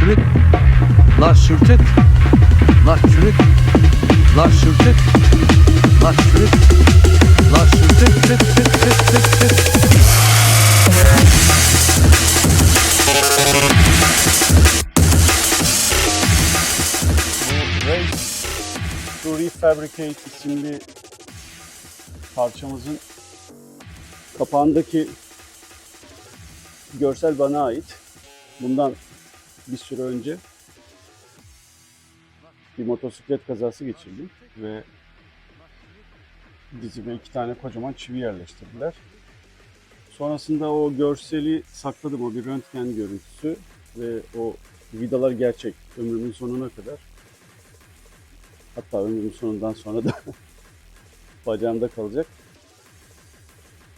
çürük, la şürtet, la çürük, la şürtet, la çürük, la şürtet, tet tet tet tet tet. Race to Refabricate isimli parçamızın kapağındaki görsel bana ait. Bundan bir süre önce bir motosiklet kazası geçirdim ve dizime 2 tane kocaman çivi yerleştirdiler. Sonrasında o görseli sakladım, o bir röntgen görüntüsü ve o vidalar gerçek ömrümün sonuna kadar. Hatta ömrümün sonundan sonra da bacağımda kalacak.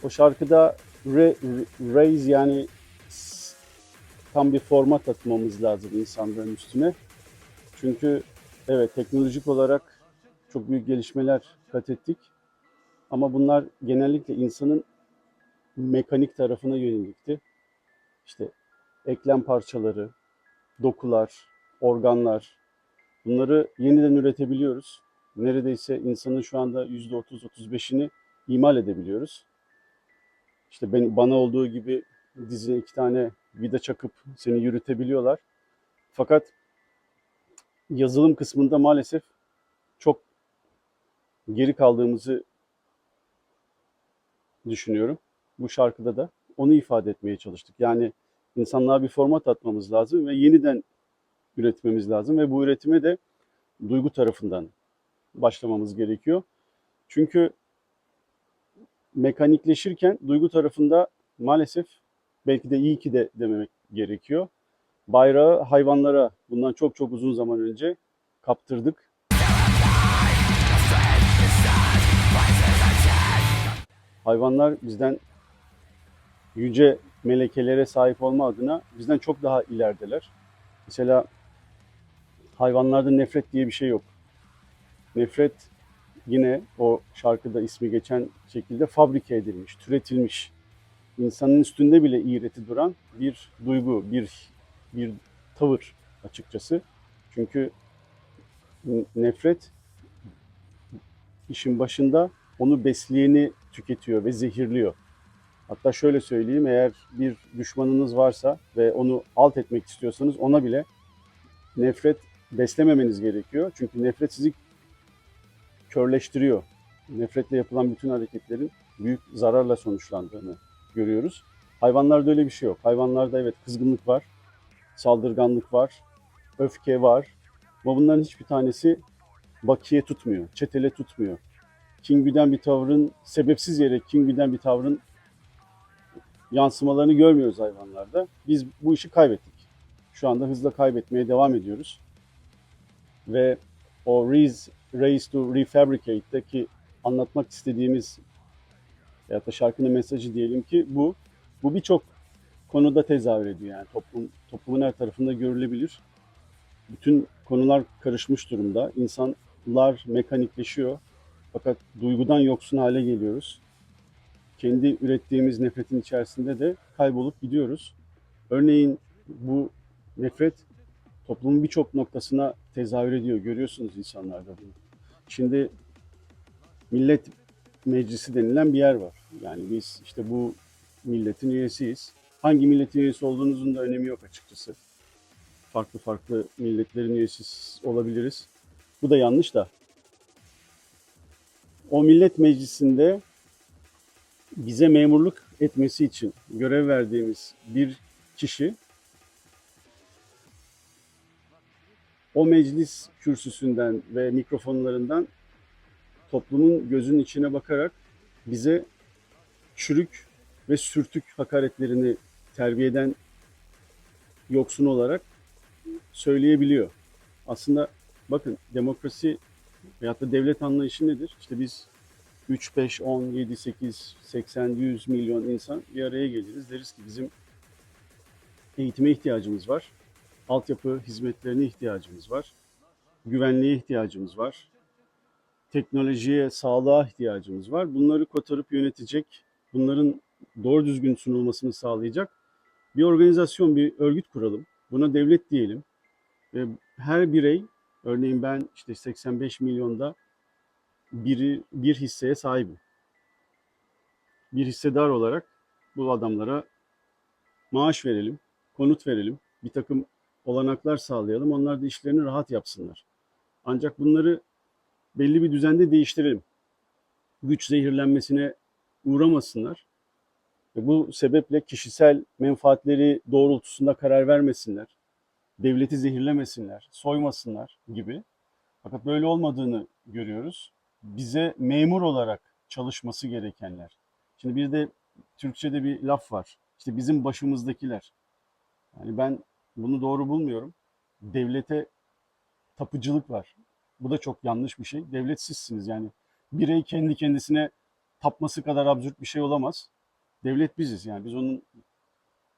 O şarkıda raise yani tam bir format atmamız lazım insanların üstüne. Çünkü evet teknolojik olarak çok büyük gelişmeler kat ettik. Ama bunlar genellikle insanın mekanik tarafına yönelikti. İşte eklem parçaları, dokular, organlar bunları yeniden üretebiliyoruz. Neredeyse insanın şu anda %30-35'ini imal edebiliyoruz. İşte bana olduğu gibi dizine 2 tane vida çakıp seni yürütebiliyorlar. Fakat yazılım kısmında maalesef çok geri kaldığımızı düşünüyorum. Bu şarkıda da onu ifade etmeye çalıştık. Yani insanlığa bir format atmamız lazım ve yeniden üretmemiz lazım ve bu üretime de duygu tarafından başlamamız gerekiyor. Çünkü mekanikleşirken duygu tarafında maalesef belki de iyi ki de dememek gerekiyor. Bayrağı hayvanlara bundan çok çok uzun zaman önce kaptırdık. Hayvanlar bizden yüce melekelere sahip olma adına bizden çok daha ilerideler. Mesela hayvanlarda nefret diye bir şey yok. Nefret yine o şarkıda ismi geçen şekilde fabrike edilmiş, türetilmiş. İnsanın üstünde bile iğreti duran bir duygu, bir tavır açıkçası. Çünkü nefret işin başında onu besleyeni tüketiyor ve zehirliyor. Hatta şöyle söyleyeyim, eğer bir düşmanınız varsa ve onu alt etmek istiyorsanız ona bile nefret beslememeniz gerekiyor. Çünkü nefret sizi körleştiriyor. Nefretle yapılan bütün hareketlerin büyük zararla sonuçlandığını görüyoruz. Hayvanlarda öyle bir şey yok. Hayvanlarda evet kızgınlık var, saldırganlık var, öfke var. Ama bunların hiçbir tanesi bakiye tutmuyor, çetele tutmuyor. Kin güden bir tavrın, sebepsiz yere kin güden bir tavrın yansımalarını görmüyoruz hayvanlarda. Biz bu işi kaybettik. Şu anda hızla kaybetmeye devam ediyoruz. Ve o Race to Refabricate'deki anlatmak istediğimiz veyahut da şarkının mesajı diyelim ki bu birçok konuda tezahür ediyor. Yani toplumun her tarafında görülebilir. Bütün konular karışmış durumda. İnsanlar mekanikleşiyor. Fakat duygudan yoksun hale geliyoruz. Kendi ürettiğimiz nefretin içerisinde de kaybolup gidiyoruz. Örneğin bu nefret toplumun birçok noktasına tezahür ediyor. Görüyorsunuz insanlarda bunu. Şimdi Millet Meclisi denilen bir yer var. Yani biz işte bu milletin üyesiyiz. Hangi milletin üyesi olduğunuzun da önemi yok açıkçası. Farklı farklı milletlerin üyesi olabiliriz. Bu da yanlış da. O Millet Meclisi'nde bize memurluk etmesi için görev verdiğimiz bir kişi o meclis kürsüsünden ve mikrofonlarından toplumun gözünün içine bakarak bize çürük ve sürtük hakaretlerini terbiyeden yoksun olarak söyleyebiliyor. Aslında bakın demokrasi veyahut da devlet anlayışı nedir? İşte biz 3, 5, 10, 7, 8, 80, 100 milyon insan bir araya geliriz. Deriz ki bizim eğitime ihtiyacımız var. Altyapı hizmetlerine ihtiyacımız var. Güvenliğe ihtiyacımız var. Teknolojiye, sağlığa ihtiyacımız var. Bunları kotarıp yönetecek, bunların doğru düzgün sunulmasını sağlayacak bir organizasyon, bir örgüt kuralım. Buna devlet diyelim. Ve her birey, örneğin ben işte 85 milyonda bir hisseye sahibim. Bir hissedar olarak bu adamlara maaş verelim, konut verelim, bir takım olanaklar sağlayalım. Onlar da işlerini rahat yapsınlar. Ancak bunları belli bir düzende değiştirelim. Güç zehirlenmesine uğramasınlar. Ve bu sebeple kişisel menfaatleri doğrultusunda karar vermesinler. Devleti zehirlemesinler, soymasınlar gibi. Fakat böyle olmadığını görüyoruz. Bize memur olarak çalışması gerekenler. Şimdi bir de Türkçe'de bir laf var. İşte bizim başımızdakiler. Yani ben bunu doğru bulmuyorum. Devlete tapıcılık var. Bu da çok yanlış bir şey. Devlet sizsiniz yani. Birey kendi kendisine tapması kadar absürt bir şey olamaz. Devlet biziz yani. Biz onun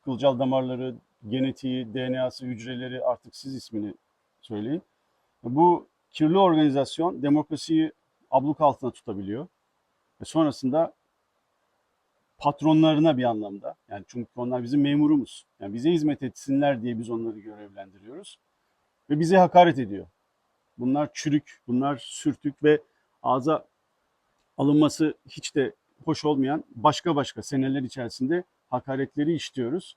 kılcal damarları, genetiği, DNA'sı, hücreleri, artık siz ismini söyleyin. Bu kirli organizasyon demokrasiyi abluk altına tutabiliyor. Ve sonrasında patronlarına bir anlamda, yani çünkü onlar bizim memurumuz. Yani bize hizmet etsinler diye biz onları görevlendiriyoruz. Ve bize hakaret ediyor. Bunlar çürük, bunlar sürtük ve ağza alınması hiç de hoş olmayan başka seneler içerisinde hakaretleri işliyoruz.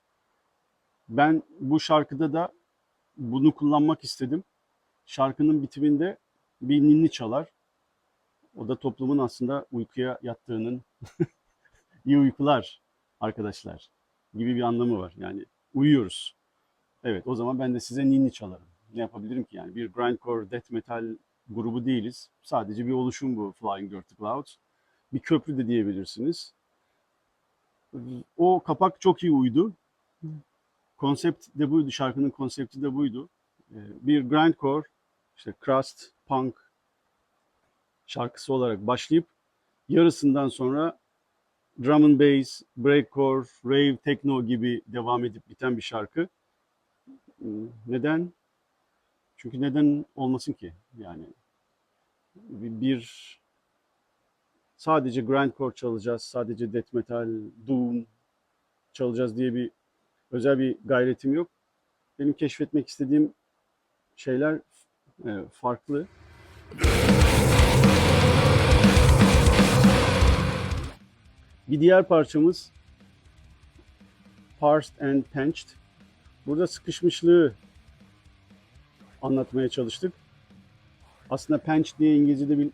Ben bu şarkıda da bunu kullanmak istedim. Şarkının bitiminde bir ninni çalar. O da toplumun aslında uykuya yattığının iyi uykular arkadaşlar gibi bir anlamı var. Yani uyuyoruz. Evet, o zaman ben de size ninni çalarım. Ne yapabilirim ki yani? Bir grindcore, death metal grubu değiliz. Sadece bir oluşum bu Flying Dirt Clouds. Bir köprü de diyebilirsiniz. O kapak çok iyi uydu. Konsept de buydu, şarkının konsepti de buydu. Bir grindcore, işte crust, punk şarkısı olarak başlayıp yarısından sonra drum and bass, breakcore, rave, techno gibi devam edip biten bir şarkı. Neden? Çünkü neden olmasın ki? Yani bir sadece grindcore çalacağız, sadece death metal, doom çalacağız diye bir özel bir gayretim yok. Benim keşfetmek istediğim şeyler farklı. Bir diğer parçamız Parsed and Pinched. Burada sıkışmışlığı anlatmaya çalıştık. Aslında pinched diye İngilizce'de bir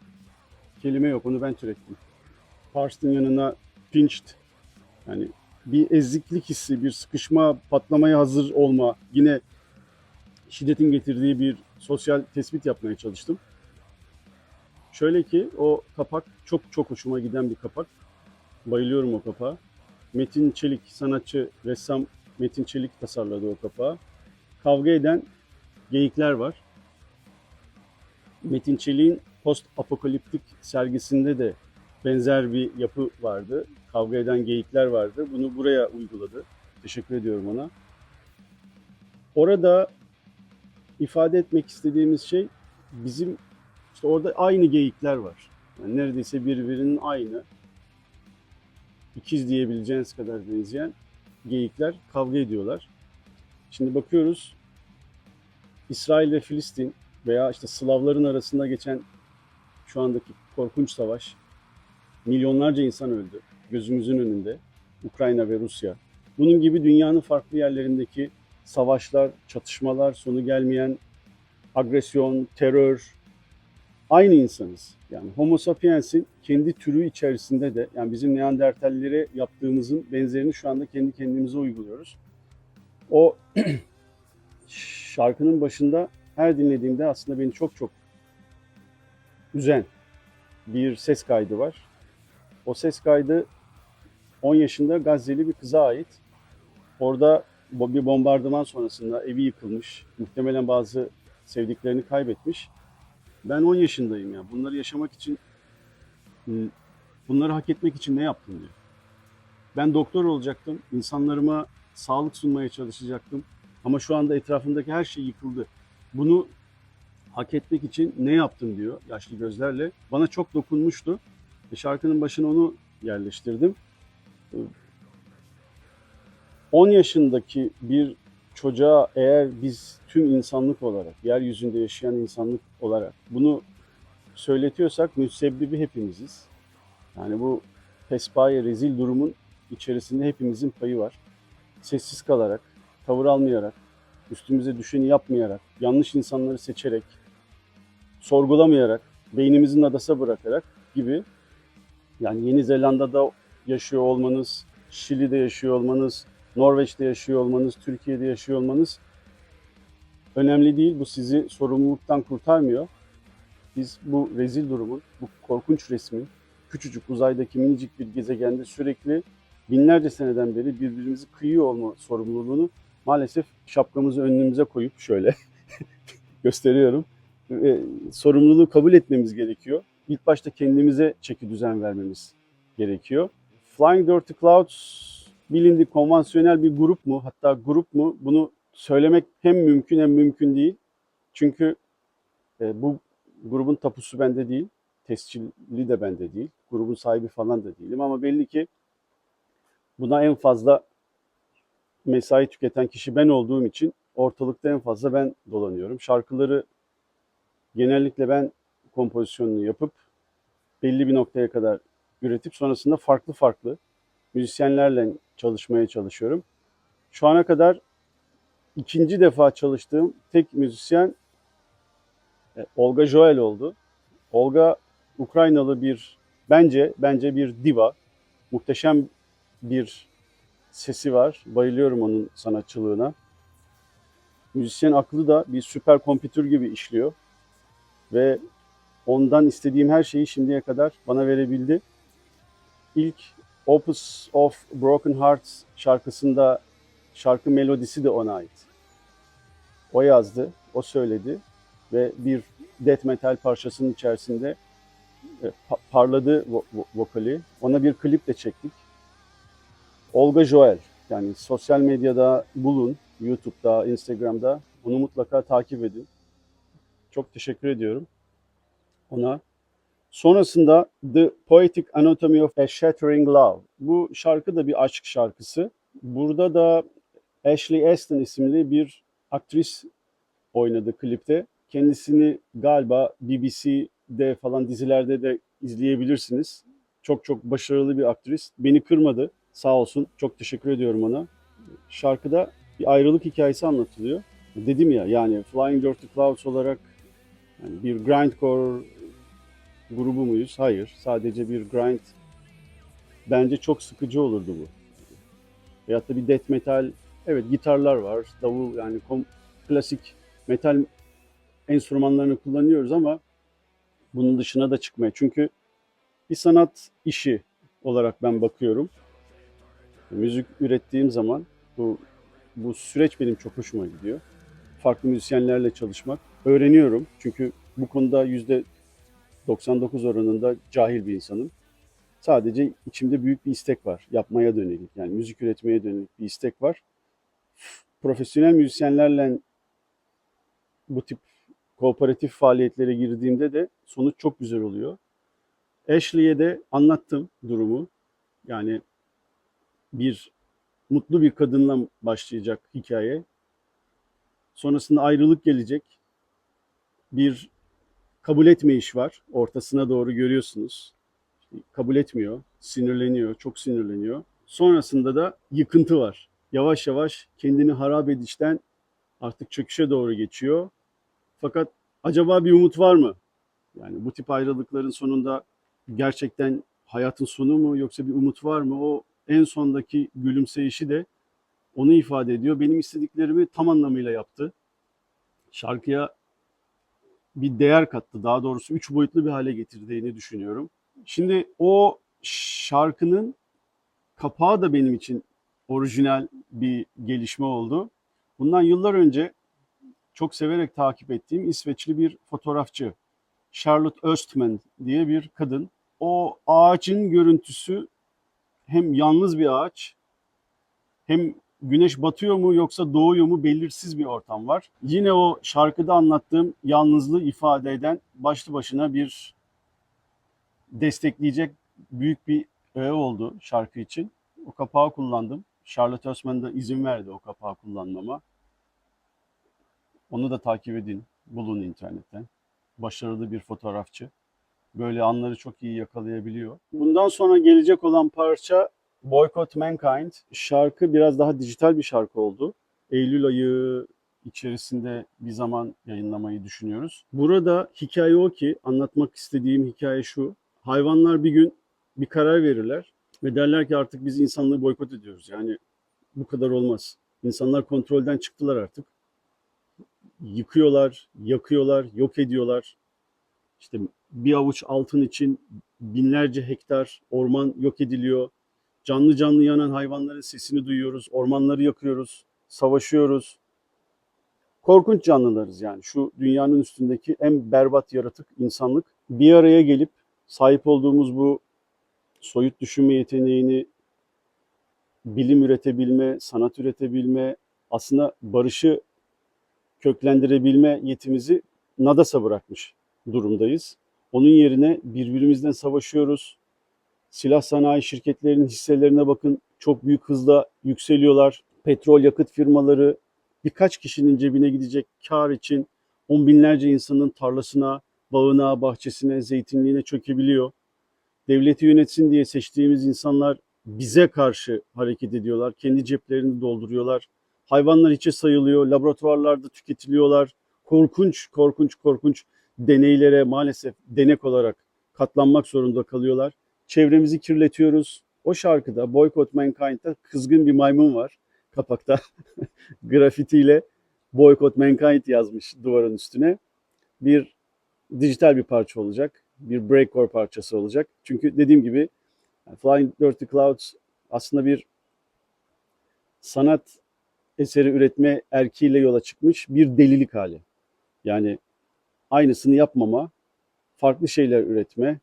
kelime yok. Onu ben türettim. Parsed'ın yanına pinched. Yani bir eziklik hissi, bir sıkışma, patlamaya hazır olma. Yine şiddetin getirdiği bir sosyal tespit yapmaya çalıştım. Şöyle ki o kapak çok hoşuma giden bir kapak. Bayılıyorum o kapağa. Metin Çelik, sanatçı, ressam Metin Çelik tasarladı o kapağı. Kavga eden geyikler var. Metin Çelik'in post apokaliptik sergisinde de benzer bir yapı vardı. Kavga eden geyikler vardı. Bunu buraya uyguladı. Teşekkür ediyorum ona. Orada ifade etmek istediğimiz şey bizim işte orada aynı geyikler var. Yani neredeyse birbirinin aynı. İkiz diyebileceğiniz kadar benzeyen geyikler kavga ediyorlar. Şimdi bakıyoruz İsrail ve Filistin veya işte Slavların arasında geçen şu andaki korkunç savaş, milyonlarca insan öldü gözümüzün önünde. Ukrayna ve Rusya. Bunun gibi dünyanın farklı yerlerindeki savaşlar, çatışmalar, sonu gelmeyen agresyon, terör, aynı insanız. Yani Homo sapiens'in kendi türü içerisinde de, yani bizim Neandertallere yaptığımızın benzerini şu anda kendi kendimize uyguluyoruz. O şarkının başında her dinlediğimde aslında beni çok üzen bir ses kaydı var. O ses kaydı 10 yaşında Gazze'li bir kıza ait. Orada bir bombardıman sonrasında evi yıkılmış. Muhtemelen bazı sevdiklerini kaybetmiş. Ben 10 yaşındayım ya. Bunları yaşamak için, bunları hak etmek için ne yaptım diyor. Ben doktor olacaktım. İnsanlarıma sağlık sunmaya çalışacaktım. Ama şu anda etrafımdaki her şey yıkıldı. Bunu hak etmek için ne yaptım diyor yaşlı gözlerle. Bana çok dokunmuştu. Şarkının başına onu yerleştirdim. 10 yaşındaki bir çocuğa eğer biz tüm insanlık olarak, yeryüzünde yaşayan insanlık olarak bunu söyletiyorsak müsebbibi hepimiziz. Yani bu pespaye, rezil durumun içerisinde hepimizin payı var. Sessiz kalarak, tavır almayarak, üstümüze düşeni yapmayarak, yanlış insanları seçerek, sorgulamayarak, beynimizin adasa bırakarak gibi, yani Yeni Zelanda'da yaşıyor olmanız, Şili'de yaşıyor olmanız, Norveç'te yaşıyor olmanız, Türkiye'de yaşıyor olmanız önemli değil. Bu sizi sorumluluktan kurtarmıyor. Biz bu rezil durumun, bu korkunç resmin, küçücük uzaydaki minicik bir gezegende sürekli binlerce seneden beri birbirimizi kıyıyor olma sorumluluğunu maalesef şapkamızı önümüze koyup şöyle gösteriyorum. Sorumluluğu kabul etmemiz gerekiyor. İlk başta kendimize çeki düzen vermemiz gerekiyor. Flying Dirty Clouds bilindik konvansiyonel bir grup mu? Hatta grup mu? Bunu söylemek hem mümkün hem mümkün değil. Çünkü bu grubun tapusu bende değil. Tescilli de bende değil. Grubun sahibi falan da değilim ama belli ki buna en fazla mesai tüketen kişi ben olduğum için ortalıkta en fazla ben dolanıyorum. Şarkıları genellikle ben kompozisyonunu yapıp belli bir noktaya kadar üretip sonrasında farklı farklı müzisyenlerle çalışmaya çalışıyorum. Şu ana kadar ikinci defa çalıştığım tek müzisyen Olga Joel oldu. Olga Ukraynalı bir bence bir diva. Muhteşem bir sesi var. Bayılıyorum onun sanatçılığına. Müzisyen aklı da bir süper kompütür gibi işliyor ve ondan istediğim her şeyi şimdiye kadar bana verebildi. İlk Opus of Broken Hearts şarkısında şarkı melodisi de ona ait. O yazdı, o söyledi ve bir death metal parçasının içerisinde parladı vokali. Ona bir klip de çektik. Olga Joel, yani sosyal medyada bulun, YouTube'da, Instagram'da onu mutlaka takip edin. Çok teşekkür ediyorum ona. Sonrasında The Poetic Anatomy of a Shattering Love. Bu şarkı da bir aşk şarkısı. Burada da Ashley Aston isimli bir aktris oynadı klipte. Kendisini galiba BBC'de falan dizilerde de izleyebilirsiniz. Çok çok başarılı bir aktris. Beni kırmadı. Sağ olsun. Çok teşekkür ediyorum ona. Şarkıda bir ayrılık hikayesi anlatılıyor. Dedim ya, yani Flying Dirty Clouds olarak yani bir grindcore grubu muyuz? Hayır. Sadece bir grind. Bence çok sıkıcı olurdu bu. Veyahut da bir death metal. Evet, gitarlar var. Davul, yani klasik metal enstrümanlarını kullanıyoruz ama bunun dışına da çıkmaya. Çünkü bir sanat işi olarak ben bakıyorum. Müzik ürettiğim zaman bu süreç benim çok hoşuma gidiyor. Farklı müzisyenlerle çalışmak. Öğreniyorum. Çünkü bu konuda %99 oranında cahil bir insanım. Sadece içimde büyük bir istek var. Yapmaya dönelik, yani müzik üretmeye dönelik bir istek var. Profesyonel müzisyenlerle bu tip kooperatif faaliyetlere girdiğimde de sonuç çok güzel oluyor. Ashley'e de anlattım durumu. Yani mutlu bir kadınla başlayacak hikaye. Sonrasında ayrılık gelecek. Bir kabul etme iş var. Ortasına doğru görüyorsunuz. Kabul etmiyor, sinirleniyor, çok sinirleniyor. Sonrasında da yıkıntı var. Yavaş yavaş kendini harap edişten artık çöküşe doğru geçiyor. Fakat acaba bir umut var mı? Yani bu tip ayrılıkların sonunda gerçekten hayatın sonu mu, yoksa bir umut var mı? O en sondaki gülümseyişi de onu ifade ediyor. Benim istediklerimi tam anlamıyla yaptı. Şarkıya bir değer kattı. Daha doğrusu 3 boyutlu bir hale getirdiğini düşünüyorum. Şimdi o şarkının kapağı da benim için orijinal bir gelişme oldu. Bundan yıllar önce çok severek takip ettiğim İsveçli bir fotoğrafçı, Charlotte Östman diye bir kadın. O ağacın görüntüsü hem yalnız bir ağaç, hem güneş batıyor mu yoksa doğuyor mu belirsiz bir ortam var. Yine o şarkıda anlattığım yalnızlığı ifade eden başlı başına bir destekleyecek büyük bir öğe oldu şarkı için. O kapağı kullandım. Charlotte Östman da izin verdi o kapağı kullanmama. Onu da takip edin, bulun internetten. Başarılı bir fotoğrafçı. Böyle anları çok iyi yakalayabiliyor. Bundan sonra gelecek olan parça Boycott Mankind. Şarkı biraz daha dijital bir şarkı oldu. Eylül ayı içerisinde bir zaman yayınlamayı düşünüyoruz. Burada hikaye o ki, anlatmak istediğim hikaye şu. Hayvanlar bir gün bir karar verirler ve derler ki artık biz insanlığı boykot ediyoruz. Yani bu kadar olmaz. İnsanlar kontrolden çıktılar artık. Yıkıyorlar, yakıyorlar, yok ediyorlar. İşte bir avuç altın için binlerce hektar orman yok ediliyor. Canlı canlı yanan hayvanların sesini duyuyoruz. Ormanları yakıyoruz, savaşıyoruz. Korkunç canlılarız yani. Şu dünyanın üstündeki en berbat yaratık insanlık. Bir araya gelip sahip olduğumuz bu soyut düşünme yeteneğini, bilim üretebilme, sanat üretebilme, aslında barışı köklendirebilme yetimizi nadasa bırakmış durumdayız. Onun yerine birbirimizden savaşıyoruz. Silah sanayi şirketlerinin hisselerine bakın, çok büyük hızla yükseliyorlar. Petrol yakıt firmaları birkaç kişinin cebine gidecek kar için on binlerce insanın tarlasına, bağına, bahçesine, zeytinliğine çökebiliyor. Devleti yönetsin diye seçtiğimiz insanlar bize karşı hareket ediyorlar. Kendi ceplerini dolduruyorlar. Hayvanlar hiçe sayılıyor. Laboratuvarlarda tüketiliyorlar. Korkunç, korkunç, korkunç deneylere maalesef denek olarak katlanmak zorunda kalıyorlar. Çevremizi kirletiyoruz. O şarkıda Boycott Mankind'da kızgın bir maymun var kapakta. Grafitiyle Boycott Mankind yazmış duvarın üstüne. Bir dijital bir parça olacak. Bir breakcore parçası olacak. Çünkü dediğim gibi Flying Dirty Clouds aslında bir sanat eseri üretme erkiyle yola çıkmış bir delilik hali. Yani aynısını yapmama, farklı şeyler üretme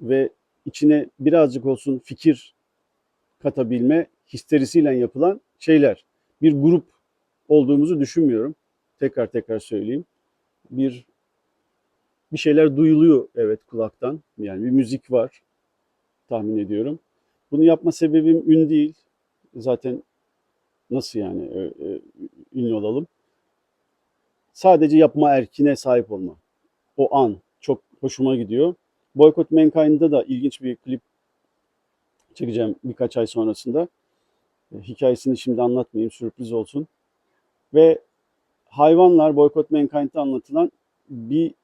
ve içine birazcık olsun fikir katabilme histerisiyle yapılan şeyler. Bir grup olduğumuzu düşünmüyorum. Tekrar tekrar söyleyeyim. Bir şeyler duyuluyor evet kulaktan. Yani bir müzik var tahmin ediyorum. Bunu yapma sebebim ün değil. Zaten nasıl yani ünlü olalım? Sadece yapma erkine sahip olma. O an çok hoşuma gidiyor. Boycott Mankind'da da ilginç bir klip çekeceğim birkaç ay sonrasında. Hikayesini şimdi anlatmayayım, sürpriz olsun. Ve hayvanlar Boycott Mankind'da anlatılan bir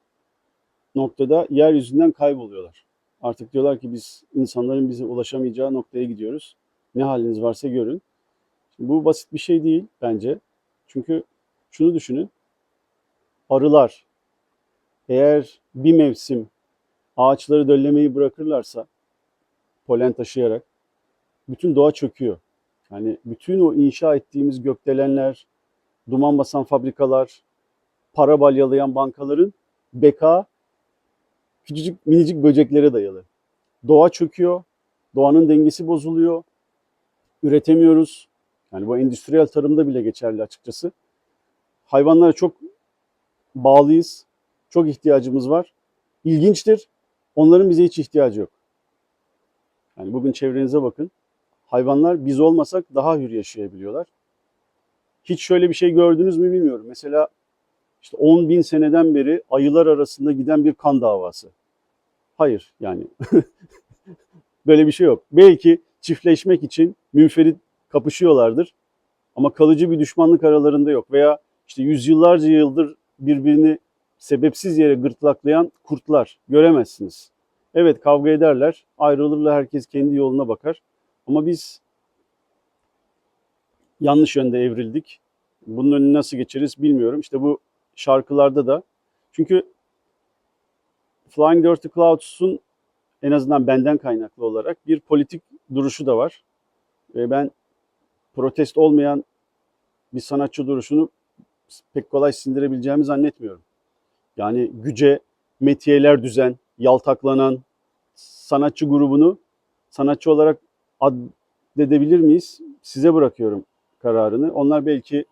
noktada yeryüzünden kayboluyorlar. Artık diyorlar ki biz insanların bize ulaşamayacağı noktaya gidiyoruz. Ne haliniz varsa görün. Şimdi bu basit bir şey değil bence. Çünkü şunu düşünün. Arılar eğer bir mevsim ağaçları döllemeyi bırakırlarsa polen taşıyarak bütün doğa çöküyor. Yani bütün o inşa ettiğimiz gökdelenler, duman basan fabrikalar, para balyalayan bankaların beka küçücük minicik böceklere dayalı. Doğa çöküyor, doğanın dengesi bozuluyor, üretemiyoruz. Yani bu endüstriyel tarımda bile geçerli açıkçası. Hayvanlara çok bağlıyız, çok ihtiyacımız var. İlginçtir, onların bize hiç ihtiyacı yok. Yani bugün çevrenize bakın, hayvanlar biz olmasak daha hür yaşayabiliyorlar. Hiç şöyle bir şey gördünüz mü bilmiyorum. Mesela işte 10 bin seneden beri ayılar arasında giden bir kan davası. Hayır yani böyle bir şey yok. Belki çiftleşmek için münferit kapışıyorlardır ama kalıcı bir düşmanlık aralarında yok. Veya işte yüzyıllarca yıldır birbirini sebepsiz yere gırtlaklayan kurtlar göremezsiniz. Evet kavga ederler, ayrılırlar, herkes kendi yoluna bakar. Ama biz yanlış yönde evrildik. Bunun önüne nasıl geçeriz bilmiyorum. İşte bu şarkılarda da. Çünkü Flying Dirty Clouds'un en azından benden kaynaklı olarak bir politik duruşu da var. Ve ben protest olmayan bir sanatçı duruşunu pek kolay sindirebileceğimi zannetmiyorum. Yani güce, metiyeler düzen, yaltaklanan sanatçı grubunu sanatçı olarak addedebilir miyiz? Size bırakıyorum kararını. Onlar belki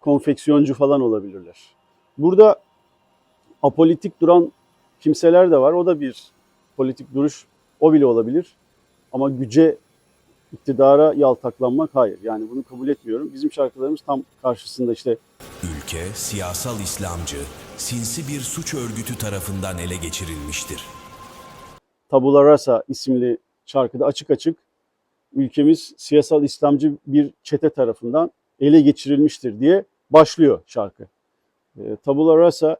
konfeksiyoncu falan olabilirler. Burada apolitik duran kimseler de var. O da bir politik duruş. O bile olabilir. Ama güce iktidara yaltaklanmak hayır. Yani bunu kabul etmiyorum. Bizim şarkılarımız tam karşısında işte Ülke siyasal İslamcı, sinsi bir suç örgütü tarafından ele geçirilmiştir. Tabula Rasa isimli şarkıda açık açık ülkemiz siyasal İslamcı bir çete tarafından ele geçirilmiştir diye başlıyor şarkı. Tabula Rasa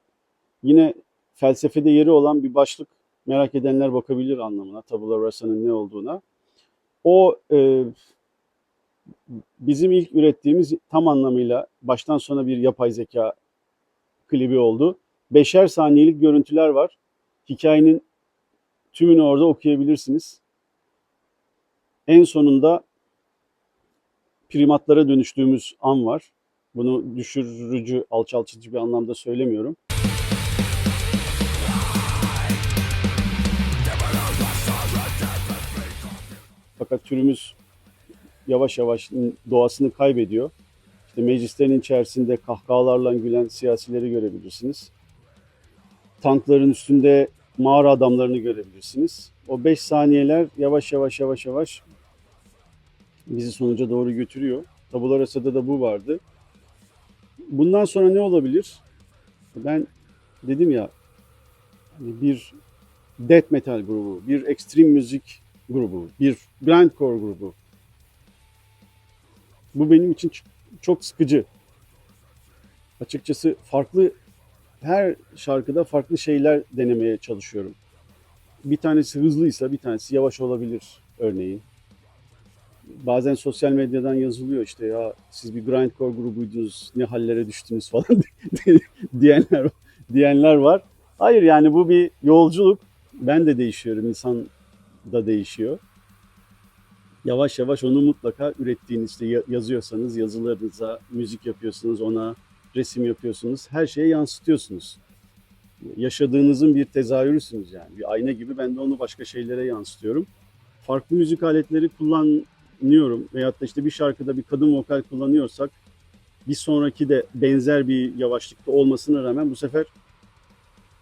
yine felsefede yeri olan bir başlık. Merak edenler bakabilir anlamına, Tabula Rasa'nın ne olduğuna. O bizim ilk ürettiğimiz tam anlamıyla baştan sona bir yapay zeka klibi oldu. 5'er saniyelik görüntüler var. Hikayenin tümünü orada okuyabilirsiniz. En sonunda primatlara dönüştüğümüz an var. Bunu düşürücü, alçaltıcı bir anlamda söylemiyorum. Fakat türümüz yavaş yavaş doğasını kaybediyor. İşte meclislerin içerisinde kahkahalarla gülen siyasileri görebilirsiniz. Tankların üstünde mağara adamlarını görebilirsiniz. O 5 saniyeler yavaş yavaş bizi sonuca doğru götürüyor. Tabula Rasa'da da bu vardı. Bundan sonra ne olabilir? Ben dedim ya, hani bir death metal grubu, bir ekstrem müzik grubu, bir grindcore grubu. Bu benim için çok sıkıcı. Açıkçası her şarkıda farklı şeyler denemeye çalışıyorum. Bir tanesi hızlıysa bir tanesi yavaş olabilir örneğin. Bazen sosyal medyadan yazılıyor işte ya siz bir grindcore grubuydunuz ne hallere düştünüz falan diyenler var. Hayır yani bu bir yolculuk. Ben de değişiyorum, insan da değişiyor. Yavaş yavaş onu mutlaka ürettiğinizde yazıyorsanız yazılarınıza, müzik yapıyorsunuz ona, resim yapıyorsunuz, her şeye yansıtıyorsunuz. Yaşadığınızın bir tezahürüsünüz yani. Bir ayna gibi ben de onu başka şeylere yansıtıyorum. Farklı müzik aletleri kullanıyorum. Veyahut da işte bir şarkıda bir kadın vokal kullanıyorsak bir sonraki de benzer bir yavaşlıkta olmasına rağmen bu sefer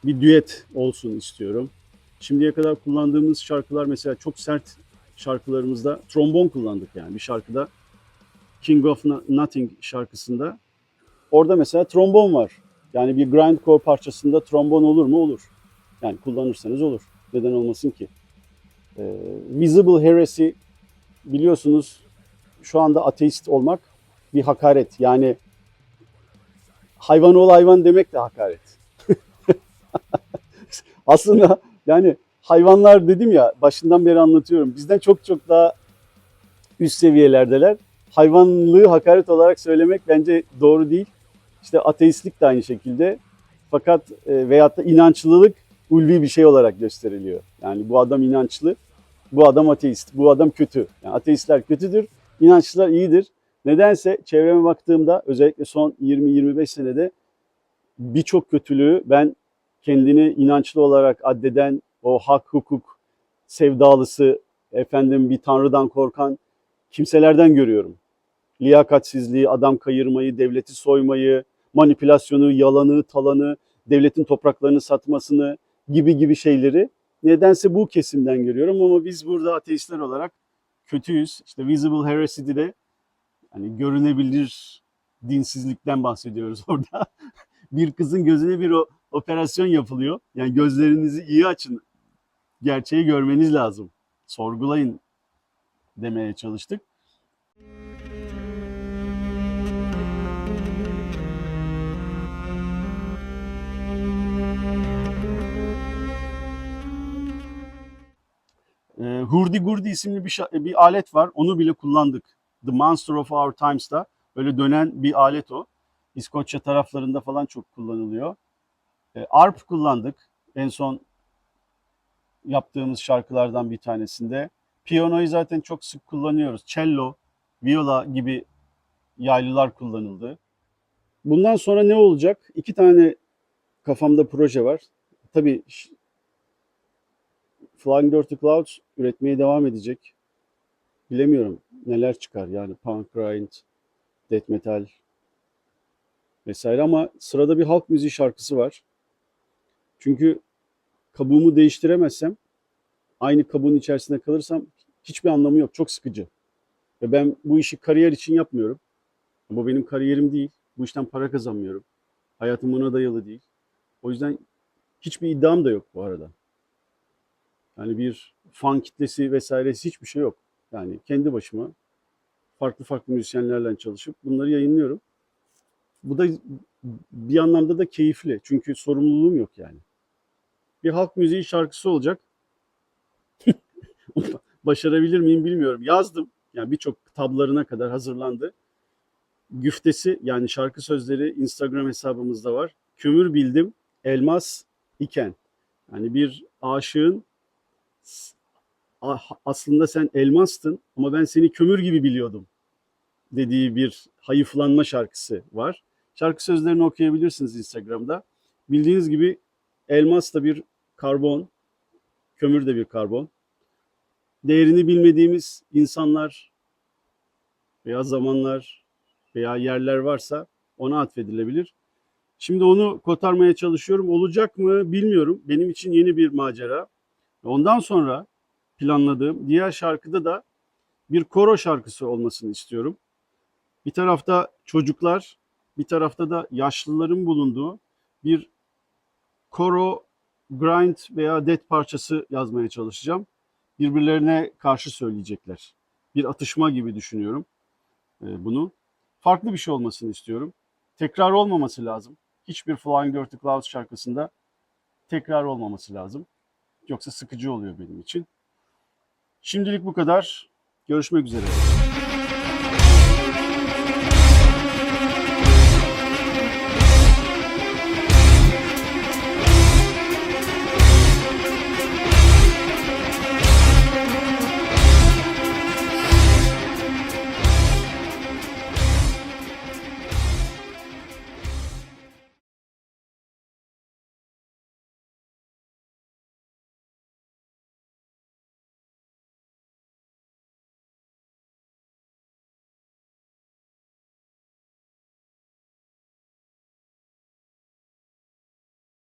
bir düet olsun istiyorum. Şimdiye kadar kullandığımız şarkılar mesela çok sert şarkılarımızda trombon kullandık yani bir şarkıda King of Nothing şarkısında orada mesela trombon var. Yani bir grindcore parçasında trombon olur mu? Olur. Yani kullanırsanız olur. Neden olmasın ki? Visible Heresy biliyorsunuz şu anda ateist olmak bir hakaret. Yani hayvan ol hayvan demek de hakaret. Aslında yani hayvanlar dedim ya başından beri anlatıyorum. Bizden çok çok daha üst seviyelerdeler. Hayvanlığı hakaret olarak söylemek bence doğru değil. İşte ateistlik de aynı şekilde. Fakat veyahut da inançlılık ulvi bir şey olarak gösteriliyor. Yani bu adam inançlı, bu adam ateist, bu adam kötü. Yani ateistler kötüdür, inançlılar iyidir. Nedense çevreme baktığımda özellikle son 20-25 senede birçok kötülüğü ben kendini inançlı olarak addeden o hak hukuk sevdalısı efendim bir tanrıdan korkan kimselerden görüyorum. Liyakatsizliği, adam kayırmayı, devleti soymayı, manipülasyonu, yalanı, talanı, devletin topraklarını satmasını gibi şeyleri nedense bu kesimden görüyorum ama biz burada ateistler olarak kötüyüz. İşte Visible Heresy'de de hani görünebilir dinsizlikten bahsediyoruz orada. Bir kızın gözüne bir operasyon yapılıyor. Yani gözlerinizi iyi açın. Gerçeği görmeniz lazım. Sorgulayın demeye çalıştık. Hurdy Gurdy isimli bir alet var. Onu bile kullandık. The Monster of Our Times'ta böyle dönen bir alet o. İskoçya taraflarında falan çok kullanılıyor. Arp kullandık. En son yaptığımız şarkılardan bir tanesinde. Piyanoyu zaten çok sık kullanıyoruz. Cello, viola gibi yaylılar kullanıldı. Bundan sonra ne olacak? 2 tane kafamda proje var. Tabii Flying Dirty Clouds üretmeye devam edecek. Bilemiyorum neler çıkar yani punk, grind, death metal vesaire ama sırada bir halk müziği şarkısı var. Çünkü kabuğumu değiştiremezsem, aynı kabuğun içerisinde kalırsam hiçbir anlamı yok. Çok sıkıcı. Ve ben bu işi kariyer için yapmıyorum. Bu benim kariyerim değil. Bu işten para kazanmıyorum. Hayatım buna dayalı değil. O yüzden hiçbir iddiam da yok bu arada. Yani bir fan kitlesi vesairesi hiçbir şey yok. Yani kendi başıma farklı farklı müzisyenlerle çalışıp bunları yayınlıyorum. Bu da bir anlamda da keyifli. Çünkü sorumluluğum yok yani. Bir halk müziği şarkısı olacak. Başarabilir miyim bilmiyorum. Yazdım. Yani birçok tablarına kadar hazırlandı. Güftesi yani şarkı sözleri Instagram hesabımızda var. Kömür bildim, elmas iken. Yani bir aşığın aslında sen elmastın ama ben seni kömür gibi biliyordum dediği bir hayıflanma şarkısı var. Şarkı sözlerini okuyabilirsiniz Instagram'da. Bildiğiniz gibi elmas da bir karbon, kömür de bir karbon. Değerini bilmediğimiz insanlar veya zamanlar veya yerler varsa ona atfedilebilir. Şimdi onu kotarmaya çalışıyorum. Olacak mı bilmiyorum. Benim için yeni bir macera. Ondan sonra planladığım diğer şarkıda da bir koro şarkısı olmasını istiyorum. Bir tarafta çocuklar, bir tarafta da yaşlıların bulunduğu bir koro, grind veya death parçası yazmaya çalışacağım. Birbirlerine karşı söyleyecekler. Bir atışma gibi düşünüyorum bunu. Farklı bir şey olmasını istiyorum. Tekrar olmaması lazım. Hiçbir Flying Dirty Clouds şarkısında tekrar olmaması lazım. Yoksa sıkıcı oluyor benim için. Şimdilik bu kadar. Görüşmek üzere.